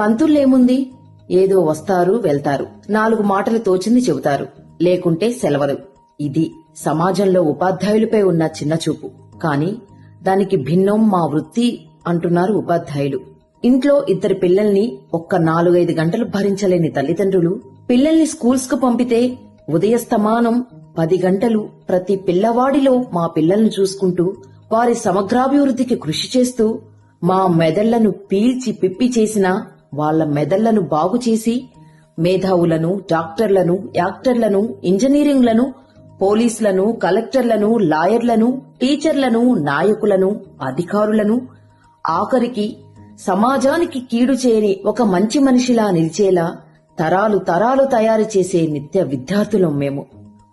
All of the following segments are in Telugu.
పంతుల్లేముంది, ఏదో వస్తారు వెళ్తారు, 4 మాటలు తోచింది చెబుతారు, లేకుంటే సెలవలు. ఇది సమాజంలో ఉపాధ్యాయులపై ఉన్న చిన్నచూపు. కాని దానికి భిన్నం మా వృత్తి అంటున్నారు ఉపాధ్యాయులు. ఇంట్లో 2 పిల్లల్ని ఒక్క 4-5 గంటలు భరించలేని తల్లిదండ్రులు పిల్లల్ని స్కూల్స్ కు పంపితే ఉదయస్తమానం 10 గంటలు ప్రతి పిల్లవాడిలో మా పిల్లల్ని చూసుకుంటూ వారి సమగ్రాభివృద్ధికి కృషి చేస్తూ మా మెదళ్లను పీల్చి పిప్పి చేసినా వాళ్ల మెదళ్లను బాగుచేసి మేధావులను, డాక్టర్లను, యాక్టర్లను, ఇంజనీరింగ్లను, పోలీసులను, కలెక్టర్లను, లాయర్లను, టీచర్లను, నాయకులను, అధికారులను, ఆఖరికి సమాజానికి కీడు చేయని ఒక మంచి మనిషిలా నిలిచేలా తరాలు తరాలు తయారు చేసే నిత్య విద్యార్థులం మేము.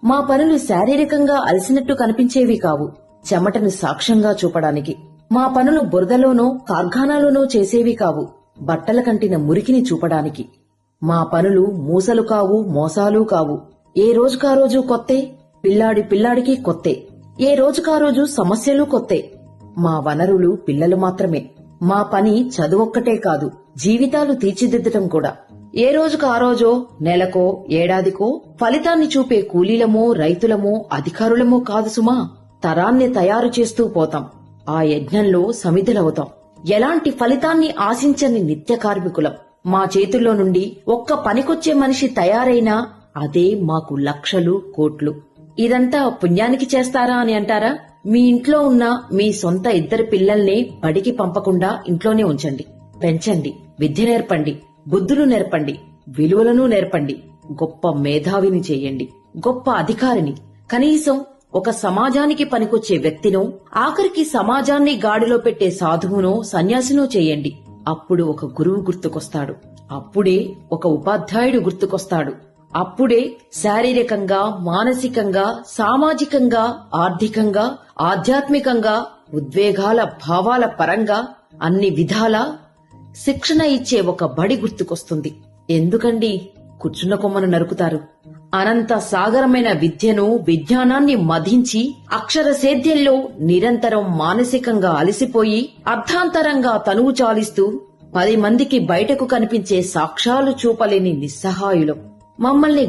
మా పనులు శారీరకంగా అలసినట్టు కనిపించేవి కావు, చెమటను సాక్ష్యంగా చూపడానికి. మా పనులు బురదలోనో కార్ఖానాలోనో చేసేవి కావు, బట్టల కంటిన మురికిని చూపడానికి. మా పనులు మూసలు కావు, మోసాలు కావు. ఏ రోజుకారోజు కొత్తే, పిల్లాడికి కొత్తే. ఏ రోజుకారోజు సమస్యలు కొత్తే. మా వనరులు పిల్లలు మాత్రమే. మా పని చదువొక్కటే కాదు, జీవితాలు తీర్చిదిద్దటం కూడా. ఏ రోజుకు ఆ రోజో, నెలకో, ఏడాదికో ఫలితాన్ని చూపే కూలీలమో, రైతులమో, అధికారులమో కాదు సుమా. తరాన్ని తయారు చేస్తూ పోతాం. ఆ యజ్ఞంలో సమిధులవుతాం. ఎలాంటి ఫలితాన్ని ఆశించని నిత్య కార్మికులం. మా చేతుల్లో నుండి ఒక్క పనికొచ్చే మనిషి తయారైనా అదే మాకు లక్షలు, కోట్లు. ఇదంతా పుణ్యానికి చేస్తారా అని అంటారా? మీ ఇంట్లో ఉన్న మీ సొంత 2 పిల్లల్ని బడికి పంపకుండా ఇంట్లోనే ఉంచండి. పెంచండి, విద్య నేర్పండి, బుద్ధులు నేర్పండి, విలువలను నేర్పండి. గొప్ప మేధావిని చేయండి, గొప్ప అధికారిని, కనీసం ఒక సమాజానికి పనికొచ్చే వ్యక్తినో, ఆఖరికి సమాజాన్ని గాడిలో పెట్టే సాధువునో, సన్యాసినో చేయండి. అప్పుడు ఒక గురువు గుర్తుకొస్తాడు. అప్పుడే ఒక ఉపాధ్యాయుడు గుర్తుకొస్తాడు. అప్పుడే శారీరకంగా, మానసికంగా, సామాజికంగా, ఆర్థికంగా, ఆధ్యాత్మికంగా, ఉద్వేగాల, భావాల పరంగా అన్ని విధాలా శిక్షణ ఇచ్చే ఒక బడి గుర్తుకొస్తుంది. ఎందుకండి కూర్చున్న కొమ్మను నరుకుతారు? అనంత సాగరమైన విద్యను, విజ్ఞానాన్ని మధించి అక్షర సేద్యంలో నిరంతరం మానసికంగా అలసిపోయి అర్ధాంతరంగా తనువు చాలిస్తూ 10 మందికి బయటకు కనిపించే సాక్ష్యాలు చూపలేని నిస్సహాయులం. మమ్మల్ని